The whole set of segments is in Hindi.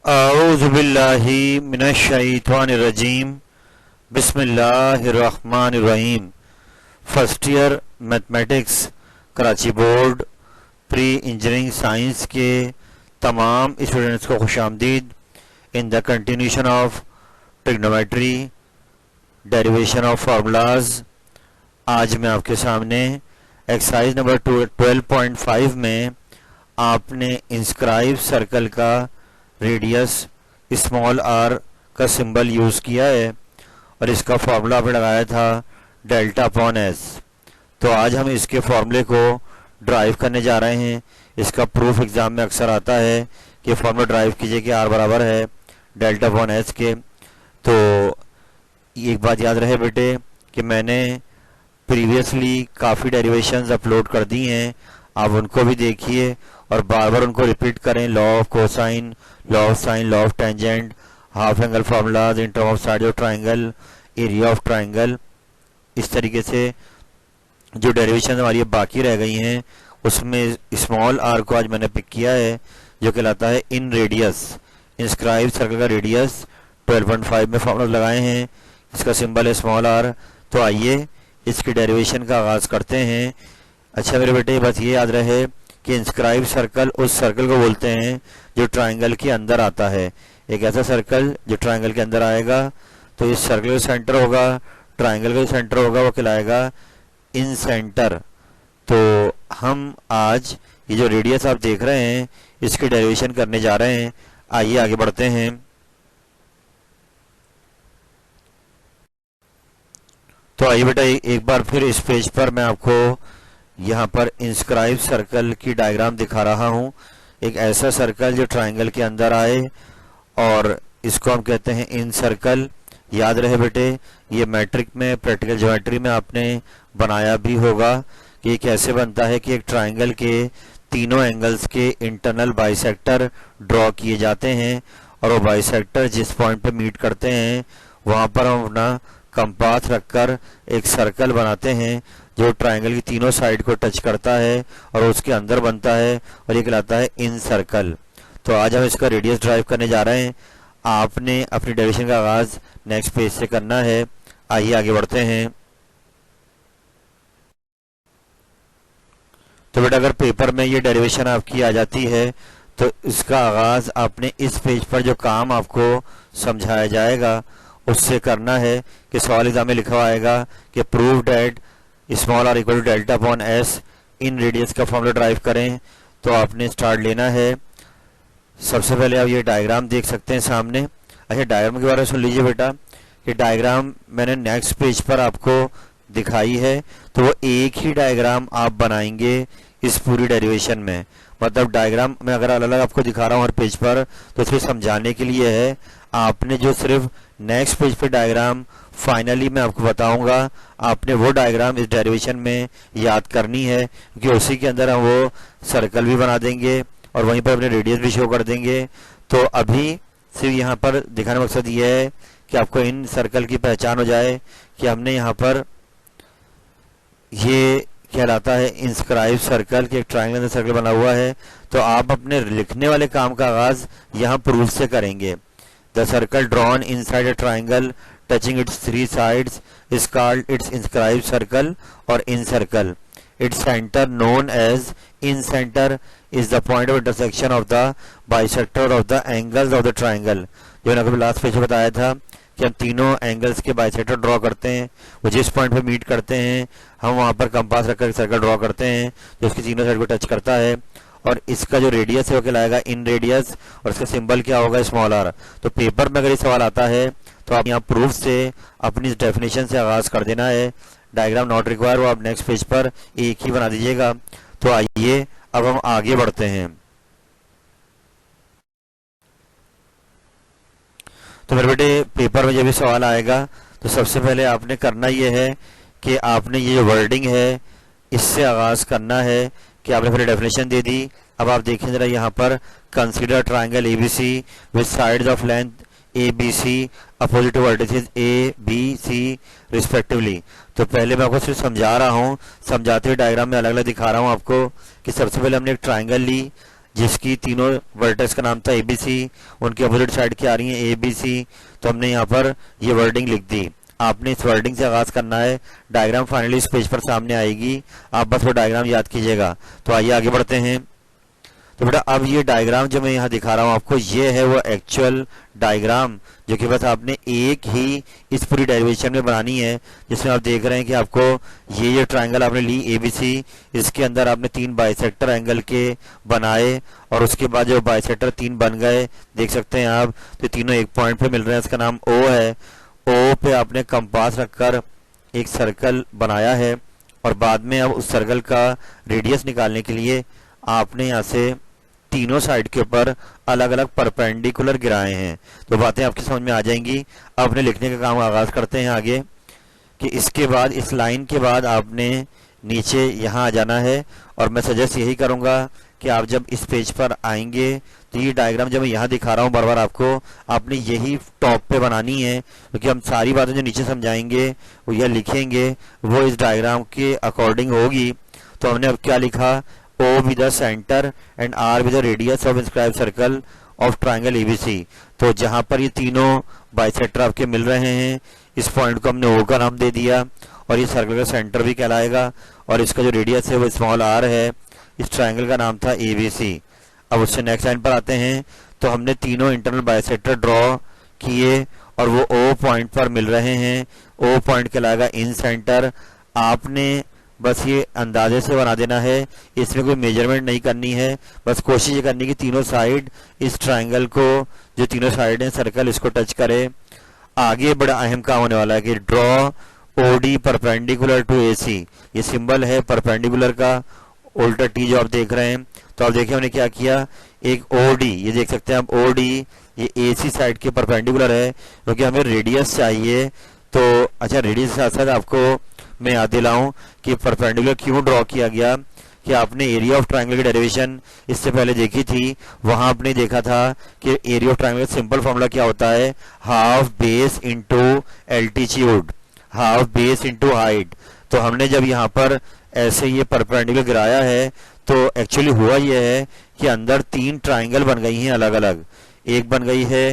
औज़ुबिल्लाहि मिनश्शैतानिर्रजीम बिस्मिल्लाहिर्रहमानिर्रहीम। First year mathematics Karachi board pre engineering science के तमाम स्टूडेंट्स को खुशामदीद। In the continuation of trigonometry derivation of formulas, आज मैं आपके सामने एक्सरसाइज नंबर 12.5 में आपने इंस्क्राइब सर्कल का रेडियस स्मॉल आर का सिंबल यूज़ किया है और इसका फार्मूला आपने लगाया था डेल्टा अपॉन एस। तो आज हम इसके फार्मूले को ड्राइव करने जा रहे हैं। इसका प्रूफ एग्ज़ाम में अक्सर आता है कि फार्मूला ड्राइव कीजिए कि आर बराबर है डेल्टा अपॉन एस के। तो एक बात याद रहे बेटे कि मैंने प्रीवियसली काफ़ी डेरिवेशंस अपलोड कर दी हैं, आप उनको भी देखिए और बार बार उनको रिपीट करें। Law of cosine, law of sine, law of tangent, half angle formulas in term of side of triangle, area of triangle. इस तरीके से जो डेरिवेशन हमारी बाकी रह गई हैं उसमें स्मॉल आर को आज मैंने पिक किया है जो कहलाता है इन रेडियस। इंस्क्राइब सर्कल का रेडियस 12.5 में फार्मूला लगाए हैं, इसका सिंबल है स्मॉल आर। तो आइए इसकी डेरिवेशन का आगाज़ करते हैं। अच्छा मेरे बेटे बस ये याद रहे कि इंस्क्राइब सर्कल उस सर्कल को बोलते हैं जो ट्राइंगल के अंदर आता है। एक ऐसा सर्कल जो ट्राइंगल के अंदर आएगा तो इस सर्कल का सेंटर होगा, ट्राइंगल का सेंटर होगा, वो कहलाएगा इन सेंटर। तो हम आज ये जो रेडियस आप देख रहे हैं इसकी डेरिवेशन करने जा रहे हैं। आइए आगे बढ़ते हैं। तो आइए बेटा एक बार फिर इस पेज पर मैं आपको यहाँ पर इंस्क्राइब सर्कल की डायग्राम दिखा रहा हूँ। एक ऐसा सर्कल जो ट्राइंगल के अंदर आए और इसको हम कहते हैं इन सर्कल। याद रहे बेटे ये मैट्रिक में प्रैक्टिकल ज्योमेट्री में आपने बनाया भी होगा कि ये कैसे बनता है कि एक ट्राइंगल के तीनों एंगल्स के इंटरनल बाइसेक्टर ड्रॉ किए जाते हैं और वो बाइसेक्टर जिस पॉइंट पे मीट करते हैं वहाँ पर हम अपना कंपास रखकर एक सर्कल बनाते हैं जो ट्राइंगल की तीनों साइड को टच करता है और उसके अंदर बनता है और ये कहलाता है इन सर्कल। तो आज हम इसका रेडियस ड्राइव करने जा रहे हैं। आपने अपनी डेरिवेशन का आगाज नेक्स्ट पेज से करना है। आइए आगे बढ़ते हैं। तो बेटा अगर पेपर में ये डेरिवेशन आपकी आ जाती है तो इसका आगाज आपने इस पेज पर जो काम आपको समझाया जाएगा उससे करना है कि सवाल एग्जाम में लिखा हुआ आएगा कि prove that small r equal to delta upon s inradius का फॉर्मूला ड्राइव करें। तो आपने स्टार्ट लेना है। सबसे पहले आप ये डायग्राम देख सकते हैं सामने। अच्छा डायग्राम के बारे में सुन लीजिए बेटा कि डायग्राम मैंने नेक्स्ट पेज पर आपको दिखाई है तो वो एक ही डायग्राम आप बनाएंगे इस पूरी डेरिवेशन में। मतलब डायग्राम मैं अगर अलग अलग आपको दिखा रहा हूँ हर पेज पर तो सिर्फ समझाने के लिए है। आपने जो सिर्फ नेक्स्ट पेज पे डायग्राम फाइनली मैं आपको बताऊंगा आपने वो डायग्राम इस डेरिवेशन में याद करनी है क्योंकि उसी के अंदर हम वो सर्कल भी बना देंगे और वहीं पर अपने रेडियस भी शो कर देंगे। तो अभी सिर्फ यहाँ पर दिखाने का मकसद ये है कि आपको इन सर्कल की पहचान हो जाए कि हमने यहाँ पर ये कहलाता है इंस्क्राइब सर्कल के एक ट्राइंगल सर्कल बना हुआ है। तो आप अपने लिखने वाले काम का आगाज यहाँ प्रूफ से करेंगे। The circle drawn inside a triangle touching its three sides is called its inscribe circle और incircle. Its centre known as incentre is the point of intersection of the bisector of the angles of the triangle. जो मैंने लास्ट पेज में बताया था कि हम तीनों एंगल्स के बाइसेक्टर ड्रॉ करते हैं, वो जिस पॉइंट पे मीट करते हैं हम वहाँ पर कंपास रखकर सर्कल ड्रॉ करते हैं जो उसकी तीनों साइड को टच करता है। और इसका जो रेडियस है वो कहलाएगा इन रेडियस और इसका सिंबल क्या होगा स्मॉल आर। तो पेपर में अगर ये सवाल आता है तो आप यहाँ प्रूफ से अपनी डेफिनेशन से आगाज कर देना है। डायग्राम नॉट रिक्वायर वो आप नेक्स्ट पेज पर एक ही बना दीजिएगा। तो आइए अब हम आगे बढ़ते हैं। तो मेरे बेटे पेपर में जब भी सवाल आएगा तो सबसे पहले आपने करना ये है कि आपने ये जो वर्डिंग है इससे आगाज करना है कि आपने पहले डेफिनेशन दे दी। अब आप देखें जरा यहाँ पर consider triangle ABC with sides of length ABC opposite vertices ABC respectively. तो पहले मैं आपको सिर्फ समझा रहा हूँ, समझाते हुए डायग्राम में अलग अलग दिखा रहा हूँ आपको कि सबसे पहले हमने एक ट्राइंगल ली जिसकी तीनों वर्टेक्स का नाम था ABC, उनके अपोजिट साइड की आ रही हैं ABC। तो हमने यहाँ पर ये वर्डिंग लिख दी। आपने इस वर्डिंग से आगाज़ करना है, डायग्राम फाइनली इस पेज पर सामने आएगी, आप बस वो डायग्राम याद कीजिएगा। तो आइए आगे बढ़ते हैं। तो बेटा अब ये डायग्राम जो मैं यहाँ दिखा रहा हूँ आपको, ये है वो एक्चुअल डायग्राम जो कि बस आपने एक ही इस पूरी डेरिवेशन में बनानी है, जिसमें आप देख रहे हैं कि आपको ये ट्रायंगल आपने ली ABC, इसके अंदर आपने 3 बाइसेक्टर एंगल के बनाए और उसके बाद जो बाइसेक्टर 3 बन गए देख सकते हैं आप, तो तीनों एक पॉइंट पे मिल रहे हैं, इसका नाम O है। O पे आपने कंपास रखकर एक सर्कल बनाया है और बाद में अब उस सर्कल का रेडियस निकालने के लिए आपने यहाँ से तीनों साइड के ऊपर अलग अलग परपेंडिकुलर गिराए हैं। तो बातें आपकी समझ में आ जाएंगी। अब अपने लिखने का काम आगाज करते हैं आगे, कि इसके बाद इस लाइन के बाद आपने नीचे यहाँ आ जाना है। और मैं सजेस्ट यही करूँगा कि आप जब इस पेज पर आएंगे तो ये डायग्राम जब मैं यहाँ दिखा रहा हूँ बार बार आपको, आपने यही टॉप पे बनानी है, क्योंकि हम सारी बातें जो नीचे समझाएंगे वो यह लिखेंगे वो इस डायग्राम के अकॉर्डिंग होगी। तो हमने अब क्या लिखा, O with the center and R with the radius of inscribed circle of triangle ABC। तो जहाँ पर ये तीनों बाइसेक्टर आपके मिल रहे हैं, इस पॉइंट को हमने O का नाम दे दिया और ये सर्कल का सेंटर भी कहलाएगा और इसका जो रेडियस है वो स्मॉल r है। इस ट्रायंगल का नाम था ABC। अब उससे नेक्स्ट लाइन पर आते हैं। तो हमने तीनों इंटरनल बाइसेक्टर ड्रॉ किए और वो O पॉइंट पर मिल रहे हैं। O पॉइंट कहलाएगा इन सेंटर। आपने बस ये अंदाजे से बना देना है, इसमें कोई मेजरमेंट नहीं करनी है, बस कोशिश ये करनी कि तीनों साइड इस ट्रायंगल को, जो तीनों साइड हैं सर्कल, इसको टच करे। आगे बड़ा अहम काम होने वाला है कि draw OD perpendicular to AC। ये सिंबल है परपेंडिकुलर का, उल्टा T जो आप देख रहे हैं। तो आप देखिए हमने क्या किया, एक OD, ये देख सकते हैं आप OD, ये AC साइड के परपेंडिकुलर है क्योंकि हमें रेडियस चाहिए। तो अच्छा, रेडियस के साथ साथ आपको मैं याद दिलाऊं कि परपेंडिकुलर क्यों ड्रॉ किया गया, कि आपने एरिया ऑफ ट्रायंगल की डेरिवेशन इससे पहले देखी थी। वहां आपने देखा था कि एरिया ऑफ ट्रायंगल का सिंपल फॉर्मूला क्या होता है, half base into altitude, half base into height. तो हमने जब यहाँ पर ऐसे ये परपेंडिकुलर गिराया है तो एक्चुअली हुआ ये है कि अंदर 3 ट्राइंगल बन गई हैं अलग अलग। एक बन गई है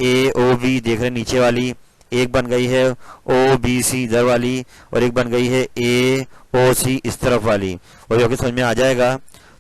AOB, देख रहे नीचे वाली, एक बन गई है OBC इधर वाली, और एक बन गई है AOC इस तरफ वाली। और जो कि समझ में आ जाएगा।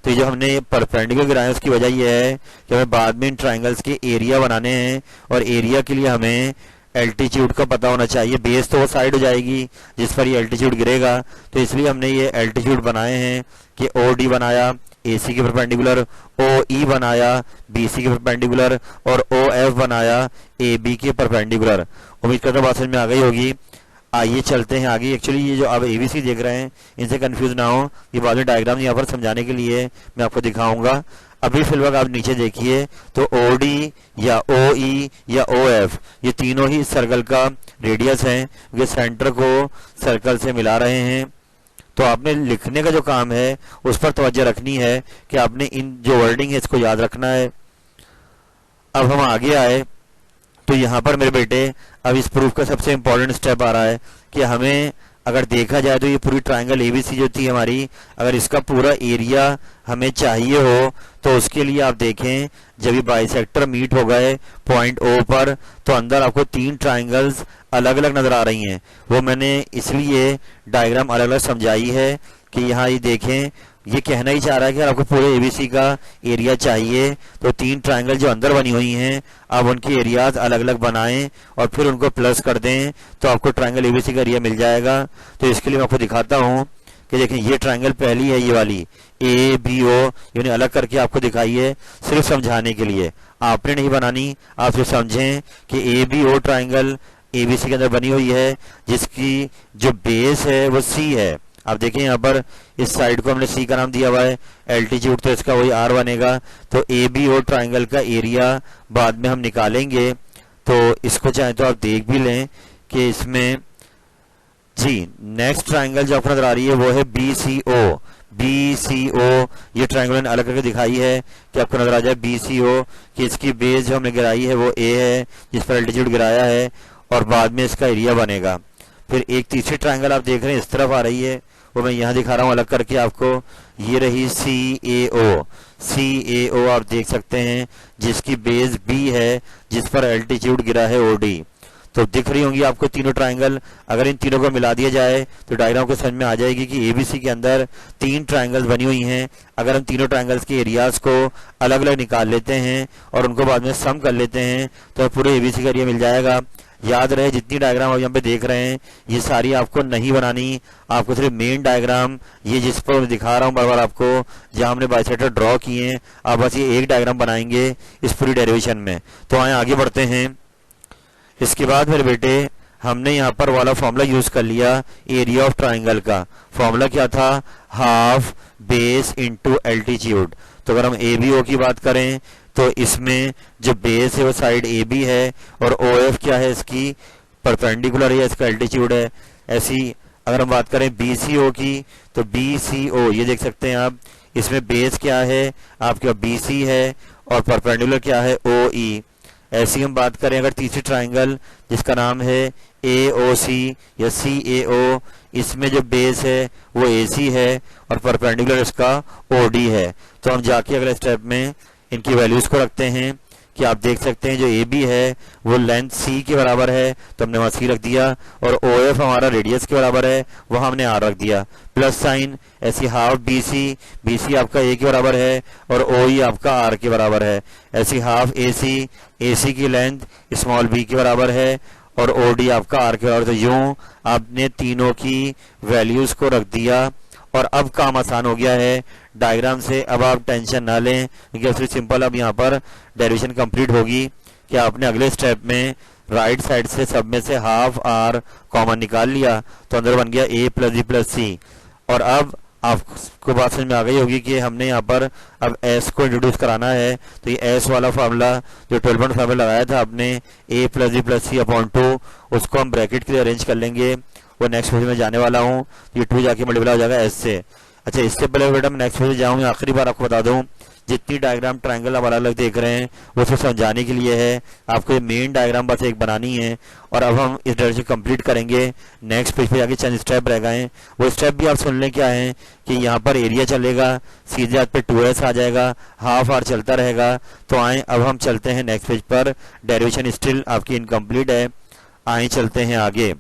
तो ये जो हमने परपेंडिकुलर गिराए उसकी वजह यह है कि हमें बाद में इन ट्राइंगल्स के एरिया बनाने हैं और एरिया के लिए हमें एल्टीट्यूड का पता होना चाहिए। बेस तो वो साइड हो जाएगी जिस पर ये एल्टीट्यूड गिरेगा, तो इसलिए हमने ये एल्टीट्यूड बनाए हैं कि OD बनाया AC के परपेंडिकुलर, OE बनाया BC के परपेंडिकुलर और OF बनाया AB के परपेंडिकुलर। उम्मीद करता हूँ बात समझ में आ गई होगी। आइए चलते हैं आगे। एक्चुअली ये जो आप ABC देख रहे हैं इनसे कंफ्यूज ना हो, ये बाद में डायग्राम यहाँ पर समझाने के लिए मैं आपको दिखाऊंगा। अभी फिलहाल आप नीचे देखिए तो OD या OE या OF ये तीनों ही सर्कल का रेडियस हैं, ये सेंटर को सर्कल से मिला रहे हैं। तो आपने लिखने का जो काम है उस पर तवज्जो रखनी है कि आपने इन जो वर्डिंग है इसको याद रखना है। अब हम आगे आए तो यहाँ पर मेरे बेटे अब इस प्रूफ का सबसे इंपॉर्टेंट स्टेप आ रहा है कि हमें अगर देखा जाए तो ये पूरी ट्रायंगल ABC जो थी हमारी, अगर इसका पूरा एरिया हमें चाहिए हो तो उसके लिए आप देखें जब ये बाइसेक्टर मीट हो गए पॉइंट O पर तो अंदर आपको 3 ट्राइंगल्स अलग अलग नजर आ रही हैं। वो मैंने इसलिए डायग्राम अलग अलग समझाई है कि यहाँ ये देखें, ये कहना ही चाह रहा है कि आपको पूरे ABC का एरिया चाहिए तो 3 ट्राइंगल जो अंदर बनी हुई हैं आप उनके एरियाज अलग अलग बनाएं और फिर उनको प्लस कर दें तो आपको ट्राइंगल ABC का एरिया मिल जाएगा। तो इसके लिए मैं आपको दिखाता हूँ कि देखें ये ट्राइंगल पहली है, ये वाली ABO, यानी अलग करके आपको दिखाई है सिर्फ समझाने के लिए, आपने नहीं बनानी। आप सिर्फ समझें कि ABO ट्राइंगल ABC के अंदर बनी हुई है जिसकी जो बेस है वो C है। आप देखें यहाँ पर इस साइड को हमने C का नाम दिया हुआ है, एल्टीट्यूड तो इसका वही R बनेगा। तो ABO ट्राइंगल का एरिया बाद में हम निकालेंगे, तो इसको चाहे तो आप देख भी लें कि इसमें जी नेक्स्ट ट्राइंगल जो आपको नजर आ रही है वो है BCO। ये ट्राइंगल मैंने अलग करके दिखाई है कि आपको नजर आ जाए BCO कि इसकी बेस जो हमने गिराई है वो A है जिस पर एल्टीट्यूड गिराया है और बाद में इसका एरिया बनेगा। फिर एक तीसरी ट्राइंगल आप देख रहे हैं इस तरफ आ रही है, वो मैं यहाँ दिखा रहा हूँ अलग करके आपको, ये रही CAO। CAO आप देख सकते हैं, जिसकी बेस B है, जिस पर एल्टीट्यूड गिरा है OD। तो दिख रही होंगी आपको तीनों ट्राइंगल। अगर इन तीनों को मिला दिया जाए तो डायग्राम को समझ में आ जाएगी कि ABC के अंदर 3 ट्राइंगल्स बनी हुई हैं। अगर हम तीनों ट्राइंगल्स के एरियाज को अलग अलग निकाल लेते हैं और उनको बाद में सम कर लेते हैं तो पूरे ABC का एरिया मिल जाएगा। याद रहे, जितनी डायग्राम आप यहाँ पे देख रहे हैं ये सारी आपको नहीं बनानी, आपको सिर्फ मेन डायग्राम, ये जिस पर मैं दिखा रहा हूँ बार बार आपको, जहाँ हमने बाइसेक्टर ड्रॉ किए हैं, आप बस ये एक डायग्राम बनाएंगे इस पूरी डेरिवेशन में। तो आए आगे बढ़ते हैं। इसके बाद मेरे बेटे हमने यहाँ पर वाला फॉर्मूला यूज कर लिया एरिया ऑफ ट्राइंगल का। फॉर्मूला क्या था? Half base into altitude. तो अगर हम ABO की बात करें तो इसमें जो बेस है वो साइड AB है और OF क्या है? इसकी परपेंडिकुलर है, इसका एल्टीट्यूड है। ऐसी अगर हम बात करें BCO की तो BCO ये देख सकते हैं आप, इसमें बेस क्या है आपके BC है और परपेंडिकुलर क्या है? OE। ऐसी हम बात करें अगर तीसरी ट्राइंगल जिसका नाम है AOC या CAO, इसमें जो बेस है वो AC है और परपेंडिकुलर इसका OD है। तो हम जाके अगले स्टेप में इनकी वैल्यूज को रखते हैं कि आप देख सकते हैं जो AB है वो लेंथ C के बराबर है तो हमने वहाँ C रख दिया, और OF हमारा रेडियस के बराबर है वहाँ हमने R रख दिया, प्लस साइन। ऐसी हाफ BC आपका A के बराबर है और OE आपका R के बराबर है। ऐसी हाफ AC की लेंथ स्मॉल b के बराबर है और OD आपका R के बराबर। तो यूं आपने तीनों की वैल्यूज को रख दिया और अब काम आसान हो गया है डायग्राम से। अब आप टेंशन ना लें क्योंकि सिर्फ सिंपल अब यहाँ पर डेरिवेशन कंप्लीट होगी कि आपने अगले स्टेप में राइट साइड से सब में से हाफ R कॉमन निकाल लिया तो अंदर बन गया A plus B plus C। और अब आपको बात समझ में आ गई होगी कि हमने यहाँ पर अब S को इंट्रोड्यूस कराना है। तो ये S वाला फार्मूला जो 12.5 में लगाया था आपने A plus B plus C upon 2, उसको हम ब्रैकेट के लिए अरेंज कर लेंगे। वो नेक्स्ट पेज में जाने वाला हूँ, ये 2 जाके मल्टीप्लाई हो जाएगा S से। अच्छा, इससे पहले बेटा मैं नेक्स्ट पेज में जाऊँगी, आखिरी बार आपको बता दूँ जितनी डायग्राम ट्रायंगल आप अलग अलग देख रहे हैं वो सिर्फ समझाने के लिए है। आपको ये मेन डायग्राम बस एक बनानी है और अब हम इस डायरेक्शन कंप्लीट करेंगे। नेक्स्ट पेज पे जाके चंद स्टेप रह गए, वो स्टेप भी आप सुन लें क्या है कि यहाँ पर एरिया चलेगा, सीधे हाथ पे 2s आ जाएगा, हाफ आर चलता रहेगा। तो आए अब हम चलते हैं नेक्स्ट पेज पर, डेरिवेशन स्टिल आपकी इनकम्प्लीट है। आए चलते हैं आगे।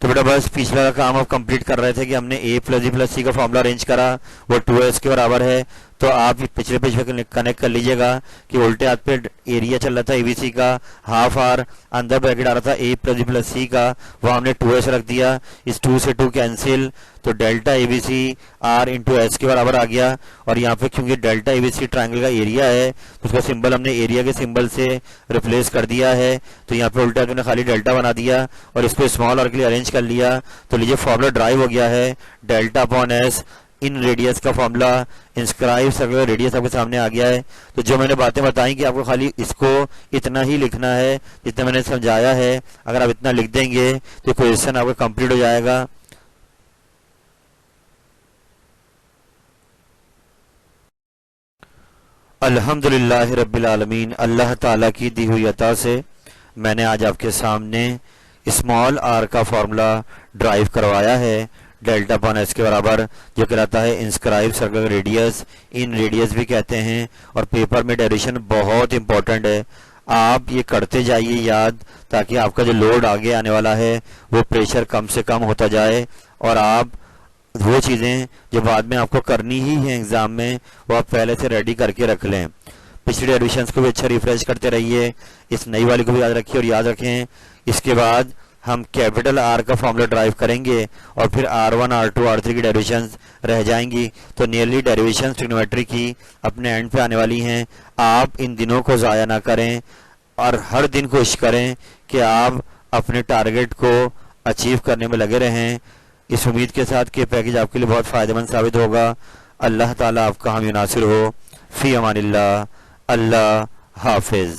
तो बेटा बस पिछला का काम आप कंप्लीट कर रहे थे कि हमने A plus B plus C का फॉर्मूला अरेंज करा, वो 2s के बराबर है। तो आप पिछले पेज पे कनेक्ट कर लीजिएगा कि उल्टे हाथ पे एरिया चल रहा था ABC का, हाफ आर अंदर ब्रैकेट आ रहा था A plus B plus C का, वहाँ हमने 2s रख दिया। इस 2 से 2 कैंसिल, तो delta ABC R into S के बराबर आ गया। और यहाँ पे क्योंकि डेल्टा ABC ट्राइंगल का एरिया है तो उसका सिंबल हमने एरिया के सिंबल से रिप्लेस कर दिया है। तो यहाँ पे उल्टा हमने खाली डेल्टा बना दिया और इसको स्मॉल आर के लिए अरेंज कर लिया। तो लीजिए फॉर्मूला ड्राइव हो गया है, डेल्टा अपॉन S इन रेडियस का फॉर्मूला, इंस्क्राइब सर्कुलर रेडियस आपके सामने आ गया है। तो जो मैंने बातें बताई कि आपको खाली इसको इतना ही लिखना है जितना मैंने समझाया है। अगर आप इतना लिख देंगे तो क्वेश्चन आपका कंप्लीट हो जाएगा। अल्हम्दुलिल्लाह रब्बिल आलमीन, अल्लाह ताला की दी हुई अता से मैंने आज आपके सामने स्मॉल आर का फॉर्मूला ड्राइव करवाया है, डेल्टा अपॉन एस के बराबर, जो कहलाता है इंस्क्राइब सर्कुलर रेडियस, इन रेडियस भी कहते हैं। और पेपर में डेरिवेशन बहुत इंपॉर्टेंट है, आप ये करते जाइए याद, ताकि आपका जो लोड आगे आने वाला है वो प्रेशर कम से कम होता जाए और आप वो चीज़ें जो बाद में आपको करनी ही है एग्जाम में वो आप पहले से रेडी करके रख लें। पिछले डेरिवेशंस को भी अच्छा रिफ्रेश करते रहिए, इस नई वाली को भी याद रखिए और याद रखें। इसके बाद हम कैपिटल आर का फॉर्मूला ड्राइव करेंगे और फिर R1 R2 R3 की डेरिवेशंस रह जाएंगी। तो नियरली डेरिवेशंस ट्रिग्नोमेट्री की अपने एंड पे आने वाली हैं। आप इन दिनों को ज़ाया ना करें और हर दिन कोशिश करें कि आप अपने टारगेट को अचीव करने में लगे रहें, इस उम्मीद के साथ कि पैकेज आपके लिए बहुत फ़ायदेमंद साबित होगा। अल्लाह ताला आपका हामी नासिर हो। फ़ी अमानिल्लाह, अल्लाह हाफिज़।